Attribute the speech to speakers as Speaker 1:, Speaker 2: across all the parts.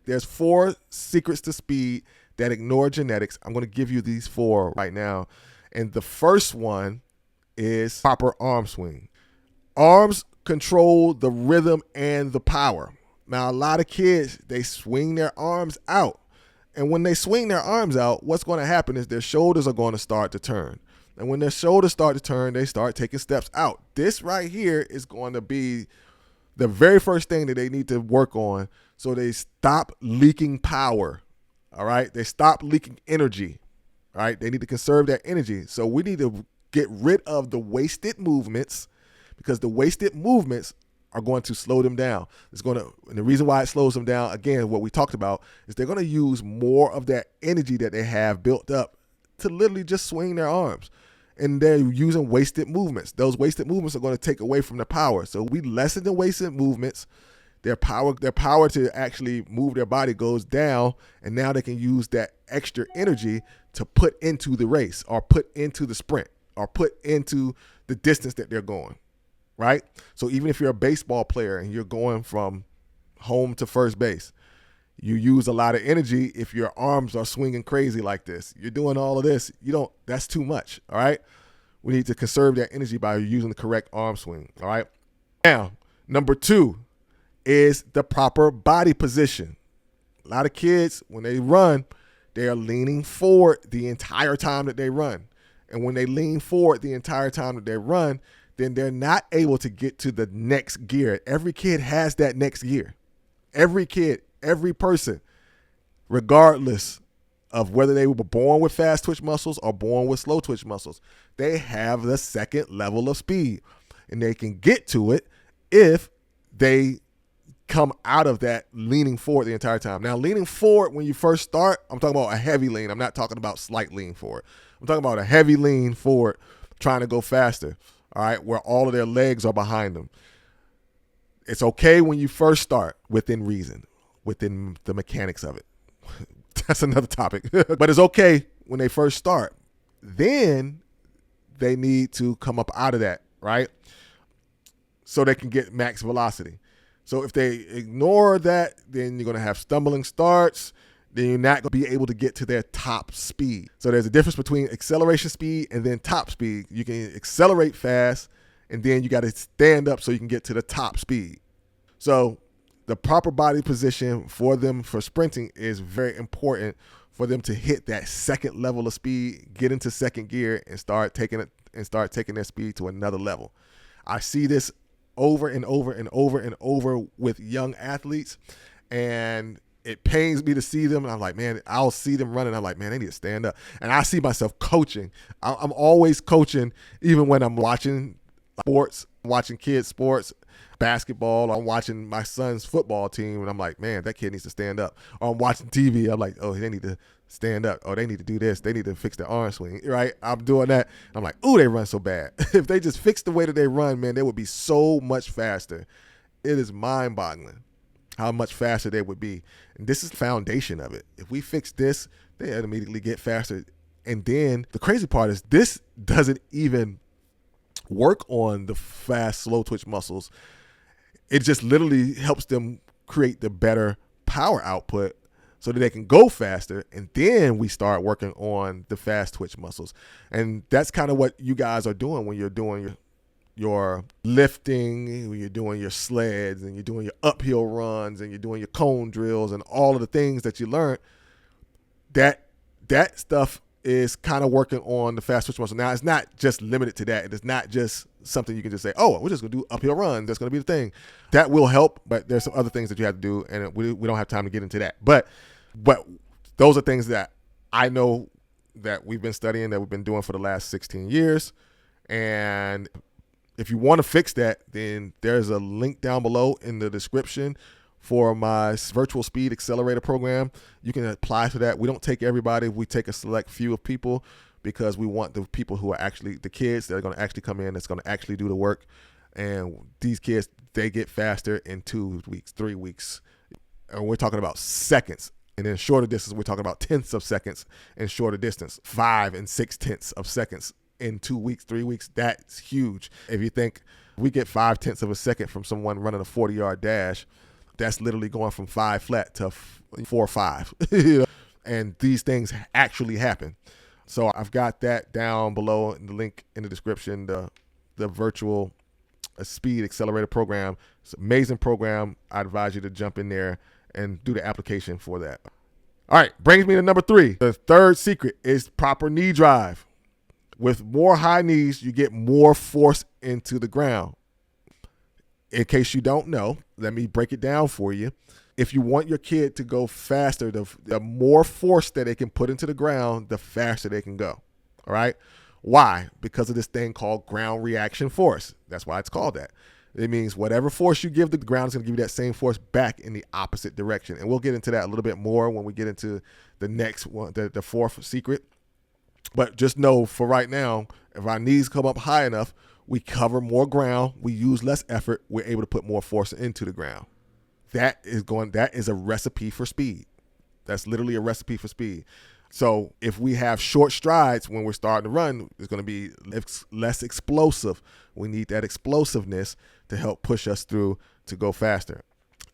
Speaker 1: There's 4 secrets to speed that ignore genetics. I'm going to give you these 4 right now. And the first one is proper arm swing. Arms control the rhythm and the power. Now, a lot of kids, they swing their arms out. And when they swing their arms out, what's going to happen is their shoulders are going to start to turn. And when their shoulders start to turn, they start taking steps out. This right here is going to be the very first thing that they need to work on so they stop leaking power. All right? They stop leaking energy. All right? They need to conserve that energy. So we need to get rid of the wasted movements, because the wasted movements are going to slow them down. And the reason why it slows them down, again, what we talked about, is they're going to use more of that energy that they have built up to literally just swing their arms. And they're using wasted movements. Those wasted movements are going to take away from the power. So we lessen the wasted movements. Their power to actually move their body goes down, and now they can use that extra energy to put into the race, or put into the sprint, or put into the distance that they're going, right? So even if you're a baseball player and you're going from home to first base, you use a lot of energy if your arms are swinging crazy like this. You're doing all of this. That's too much, all right? We need to conserve that energy by using the correct arm swing, all right? Now, number 2 is the proper body position. A lot of kids, when they run, they are leaning forward the entire time that they run. And when they lean forward the entire time that they run, then they're not able to get to the next gear. Every kid has that next gear. Every kid, every person, regardless of whether they were born with fast twitch muscles or born with slow twitch muscles, they have the second level of speed. And they can get to it if they come out of that leaning forward the entire time. Now, leaning forward when you first start, I'm talking about a heavy lean. I'm not talking about slight lean forward. I'm talking about a heavy lean forward trying to go faster, all right, where all of their legs are behind them. It's okay when you first start, within reason, within the mechanics of it. That's another topic. But it's okay when they first start. Then they need to come up out of that, right? So they can get max velocity. So if they ignore that, then you're going to have stumbling starts. Then you're not going to be able to get to their top speed. So there's a difference between acceleration speed and then top speed. You can accelerate fast, and then you got to stand up so you can get to the top speed. So the proper body position for them for sprinting is very important for them to hit that second level of speed, get into second gear, and start taking their speed to another level. I see this over and over and over and over with young athletes, and it pains me to see them. And I'm like, man, I'll see them running. I'm like, man, they need to stand up. And I see myself coaching. I'm always coaching, even when I'm watching sports, watching kids sports, basketball. I'm watching my son's football team, and I'm like, man, that kid needs to stand up. Or I'm watching TV. I'm like, oh, they need to stand up. Oh, they need to do this. They need to fix their arm swing, right? I'm doing that. I'm like, ooh, they run so bad. If they just fix the way that they run, man, they would be so much faster. It is mind-boggling how much faster they would be. And this is the foundation of it. If we fix this, they immediately get faster. And then the crazy part is this doesn't even work on the fast, slow twitch muscles. It just literally helps them create the better power output so that they can go faster. And then we start working on the fast twitch muscles. And that's kind of what you guys are doing when you're doing your lifting, when you're doing your sleds, and you're doing your uphill runs, and you're doing your cone drills, and all of the things that you learned. That stuff is kind of working on the fast twitch muscle. Now, it's not just limited to that. It's not just something you can just say, oh, we're just going to do uphill runs. That's going to be the thing. That will help, but there's some other things that you have to do, and we don't have time to get into that. But those are things that I know that we've been studying, that we've been doing for the last 16 years. And if you want to fix that, then there's a link down below in the description for my Virtual Speed Accelerator Program. You can apply to that. We don't take everybody. We take a select few of people because we want the people who are actually the kids that are going to actually come in, that's going to actually do the work. And these kids, they get faster in 2 weeks, 3 weeks. And we're talking about seconds. And in shorter distance, we're talking about tenths of seconds in shorter distance, 5 and 6 tenths of seconds in 2 weeks, 3 weeks. That's huge. If you think we get 5 tenths of a second from someone running a 40-yard dash, That's literally going from 5 flat to 4-5. You know? And these things actually happen. So I've got that down below in the link in the description, the Virtual Speed Accelerator Program. It's an amazing program. I advise you to jump in there and do the application for that. All right, brings me to number 3. The third secret is proper knee drive. With more high knees, you get more force into the ground. In case you don't know, let me break it down for you. If you want your kid to go faster, the more force that they can put into the ground, the faster they can go. All right? Why? Because of this thing called ground reaction force. That's why it's called that. It means whatever force you give the ground is going to give you that same force back in the opposite direction. And we'll get into that a little bit more when we get into the next one, the fourth secret. But just know for right now, if our knees come up high enough, we cover more ground, we use less effort, we're able to put more force into the ground. That is a recipe for speed. That's literally a recipe for speed. So if we have short strides when we're starting to run, it's going to be less explosive. We need that explosiveness to help push us through to go faster.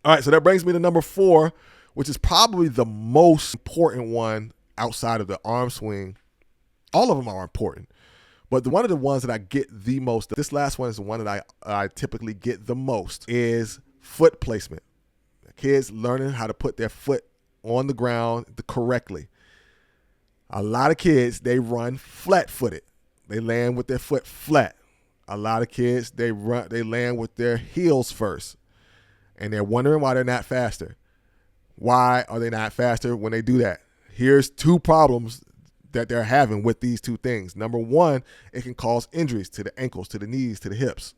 Speaker 1: All right, so that brings me to number 4, which is probably the most important one outside of the arm swing. All of them are important, but one of the ones that I get the most, this last one is the one that I typically get the most, is foot placement. Kids learning how to put their foot on the ground correctly. A lot of kids, they run flat-footed. They land with their foot flat. A lot of kids, they land with their heels first, and they're wondering why they're not faster. Why are they not faster when they do that? Here's 2 problems that they're having with these 2 things. Number 1, it can cause injuries to the ankles, to the knees, to the hips.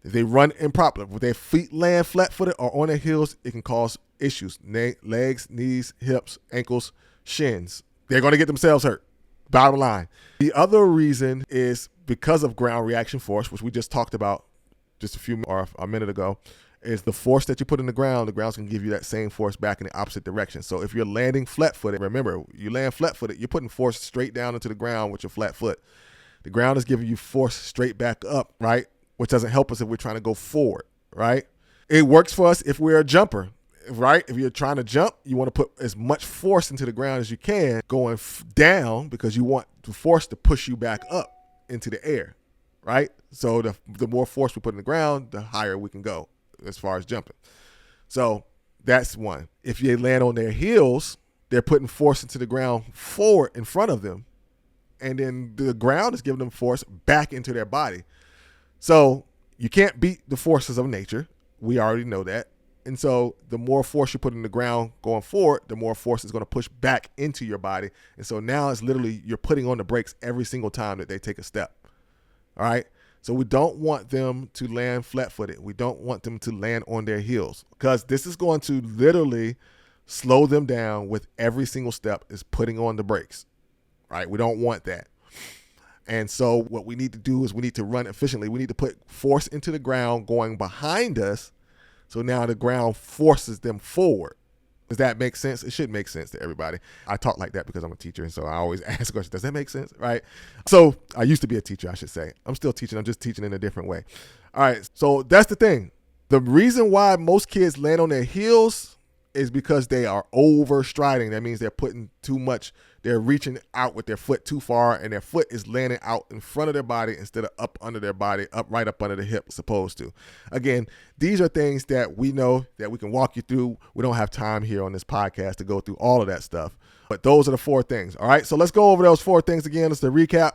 Speaker 1: If they run improperly, with their feet land flat-footed or on their heels, it can cause issues. Legs, knees, hips, ankles, shins. They're going to get themselves hurt. Bottom line. The other reason is because of ground reaction force, which we just talked about just a minute ago, is the force that you put in the ground's going to give you that same force back in the opposite direction. So if you're landing flat-footed, remember, you land flat-footed, you're putting force straight down into the ground with your flat foot. The ground is giving you force straight back up, right? Which doesn't help us if we're trying to go forward, right? It works for us if we're a jumper, right? If you're trying to jump, you want to put as much force into the ground as you can going down because you want the force to push you back up into the air, right? So the more force we put in the ground, the higher we can go as far as jumping. So that's one. If you land on their heels, they're putting force into the ground forward in front of them, and then the ground is giving them force back into their body. So you can't beat the forces of nature. We already know that. And so the more force you put in the ground going forward, the more force is going to push back into your body. And so now it's literally you're putting on the brakes every single time that they take a step. All right. So we don't want them to land flat-footed. We don't want them to land on their heels because this is going to literally slow them down with every single step is putting on the brakes. Right. We don't want that. And so what we need to do is we need to run efficiently. We need to put force into the ground going behind us. So now the ground forces them forward. Does that make sense? It should make sense to everybody. I talk like that because I'm a teacher, and so I always ask questions. Does that make sense? Right? So I used to be a teacher, I should say. I'm still teaching. I'm just teaching in a different way. All right. So that's the thing. The reason why most kids land on their heels is because they are overstriding. That means they're putting too much. They're reaching out with their foot too far, and their foot is landing out in front of their body instead of up under their body, right up under the hip, supposed to. Again, these are things that we know that we can walk you through. We don't have time here on this podcast to go through all of that stuff, but those are the 4 things. All right, so let's go over those 4 things again. Let's recap.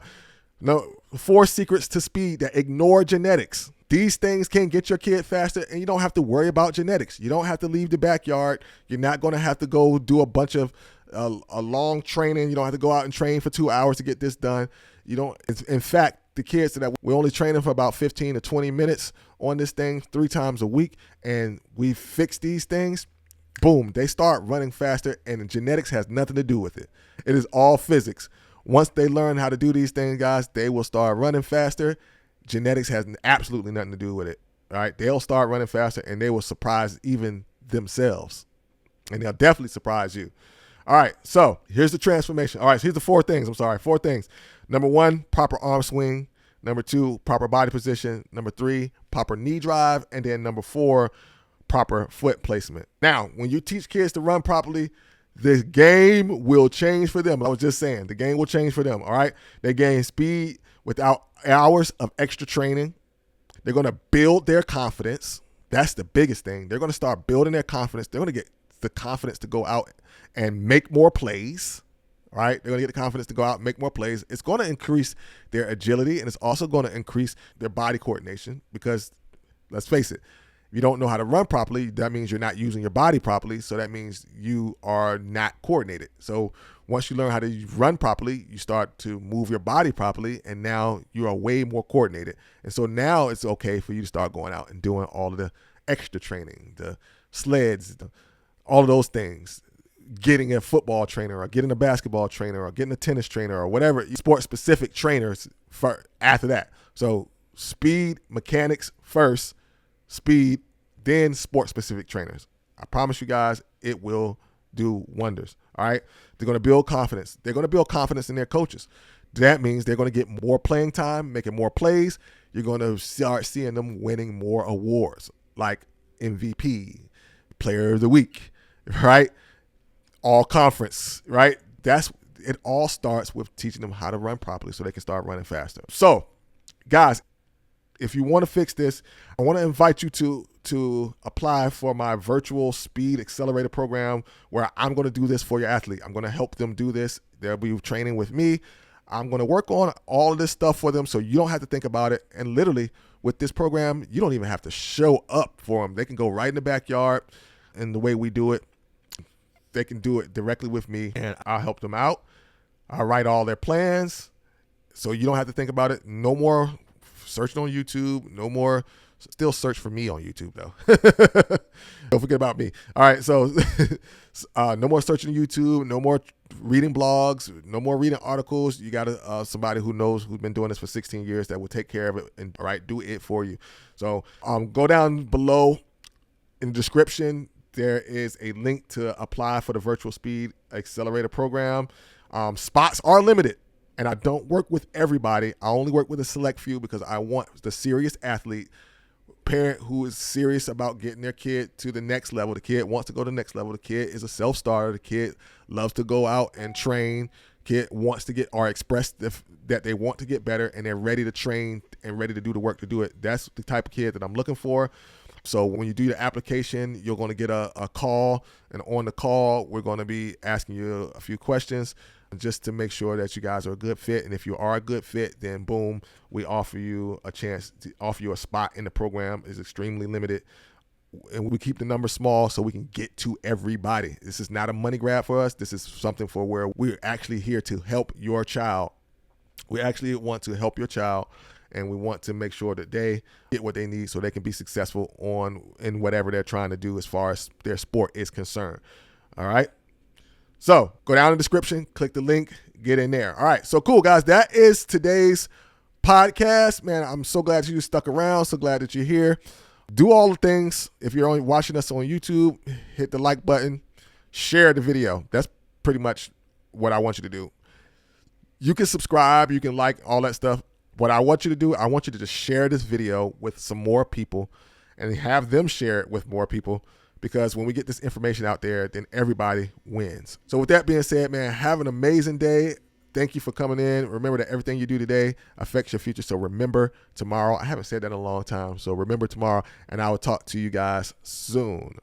Speaker 1: 4 secrets to speed that ignore genetics. These things can get your kid faster, and you don't have to worry about genetics. You don't have to leave the backyard. You're not going to have to go do a bunch of a long training. You don't have to go out and train for 2 hours to get this done. You don't. In fact, the kids that we're only training for about 15 to 20 minutes on this thing 3 times a week, and we fix these things. Boom, they start running faster, and genetics has nothing to do with it. It is all physics. Once they learn how to do these things, guys, they will start running faster. Genetics has absolutely nothing to do with it. All right, they'll start running faster, and they will surprise even themselves, and they'll definitely surprise you. All right, so here's the transformation. All right, so here's the 4 things. 4 things. Number 1, proper arm swing. Number 2, proper body position. Number 3, proper knee drive. And then number 4, proper foot placement. Now, when you teach kids to run properly, the game will change for them. I was just saying, the game will change for them, all right? They gain speed without hours of extra training. They're going to build their confidence. That's the biggest thing. They're going to start building their confidence. They're going to get the confidence to go out and make more plays, right? They're going to get the confidence to go out and make more plays. It's going to increase their agility, and it's also going to increase their body coordination because, let's face it, if you don't know how to run properly, that means you're not using your body properly. So that means you are not coordinated. So once you learn how to run properly, you start to move your body properly, and now you are way more coordinated. And so now it's okay for you to start going out and doing all of the extra training, the sleds, all of those things, getting a football trainer or getting a basketball trainer or getting a tennis trainer or whatever, sport-specific trainers for after that. So speed, mechanics first, speed, then sport-specific trainers. I promise you guys, it will do wonders. All right. They're going to build confidence. They're going to build confidence in their coaches. That means they're going to get more playing time, making more plays. You're going to start seeing them winning more awards like MVP, Player of the Week, right? All conference, right? It all starts with teaching them how to run properly so they can start running faster. So, guys, if you want to fix this, I want to invite you to apply for my Virtual Speed Accelerator Program, where I'm going to do this for your athlete. I'm going to help them do this. They'll be training with me. I'm going to work on all of this stuff for them so you don't have to think about it. And literally, with this program, you don't even have to show up for them. They can go right in the backyard, and the way we do it, they can do it directly with me, and I'll help them out. I'll write all their plans so you don't have to think about it. No more searching on YouTube. No more. Still search for me on YouTube, though. Don't forget about me. All right, so no more searching YouTube. No more reading blogs. No more reading articles. You got somebody who's been doing this for 16 years that will take care of it and do it for you. So go down below in the description. There is a link to apply for the Virtual Speed Accelerator Program. Spots are limited, and I don't work with everybody. I only work with a select few because I want the serious athlete, parent who is serious about getting their kid to the next level. The kid wants to go to the next level. The kid is a self-starter. The kid loves to go out and train. Kid wants to get or express that they want to get better, and they're ready to train and ready to do the work to do it. That's the type of kid that I'm looking for. So when you do your application, you're going to get a call, and on the call, we're going to be asking you a few questions just to make sure that you guys are a good fit. And if you are a good fit, then boom, we offer you a chance to offer you a spot in the program. It's extremely limited, and we keep the number small so we can get to everybody. This is not a money grab for us. This is something for where we're actually here to help your child. We actually want to help your child, and we want to make sure that they get what they need so they can be successful in whatever they're trying to do as far as their sport is concerned. All right. So go down in the description, click the link, get in there. All right. So cool, guys. That is today's podcast. Man, I'm so glad you stuck around. So glad that you're here. Do all the things. If you're only watching us on YouTube, hit the like button, share the video. That's pretty much what I want you to do. You can subscribe, you can like, all that stuff. What I want you to do, I want you to just share this video with some more people and have them share it with more people, because when we get this information out there, then everybody wins. So with that being said, man, have an amazing day. Thank you for coming in. Remember that everything you do today affects your future. So remember tomorrow. I haven't said that in a long time. So remember tomorrow, and I will talk to you guys soon.